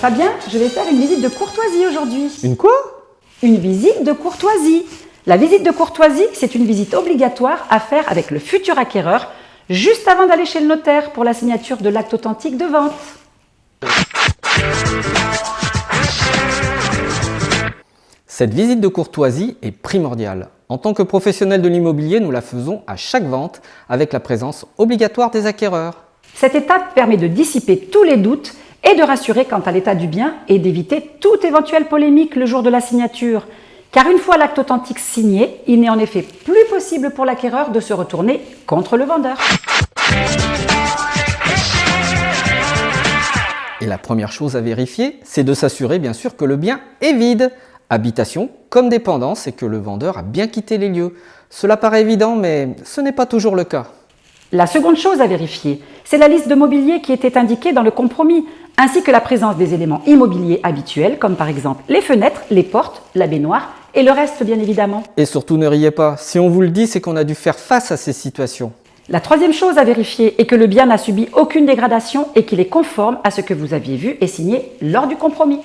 Fabien, je vais faire une visite de courtoisie aujourd'hui. Une quoi? Une visite de courtoisie. La visite de courtoisie, c'est une visite obligatoire à faire avec le futur acquéreur juste avant d'aller chez le notaire pour la signature de l'acte authentique de vente. Cette visite de courtoisie est primordiale. En tant que professionnels de l'immobilier, nous la faisons à chaque vente avec la présence obligatoire des acquéreurs. Cette étape permet de dissiper tous les doutes et de rassurer quant à l'état du bien et d'éviter toute éventuelle polémique le jour de la signature. Car une fois l'acte authentique signé, il n'est en effet plus possible pour l'acquéreur de se retourner contre le vendeur. Et la première chose à vérifier, c'est de s'assurer bien sûr que le bien est vide, habitation comme dépendance, et que le vendeur a bien quitté les lieux. Cela paraît évident, mais ce n'est pas toujours le cas. La seconde chose à vérifier, c'est la liste de mobilier qui était indiquée dans le compromis, ainsi que la présence des éléments immobiliers habituels, comme par exemple les fenêtres, les portes, la baignoire et le reste bien évidemment. Et surtout ne riez pas, si on vous le dit, c'est qu'on a dû faire face à ces situations. La troisième chose à vérifier est que le bien n'a subi aucune dégradation et qu'il est conforme à ce que vous aviez vu et signé lors du compromis.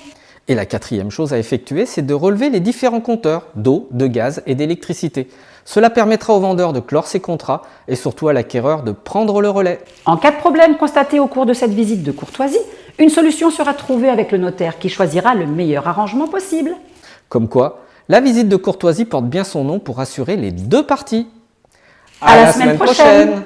Et la quatrième chose à effectuer, c'est de relever les différents compteurs d'eau, de gaz et d'électricité. Cela permettra au vendeur de clore ses contrats et surtout à l'acquéreur de prendre le relais. En cas de problème constaté au cours de cette visite de courtoisie, une solution sera trouvée avec le notaire qui choisira le meilleur arrangement possible. Comme quoi, la visite de courtoisie porte bien son nom pour rassurer les deux parties. À la semaine prochaine.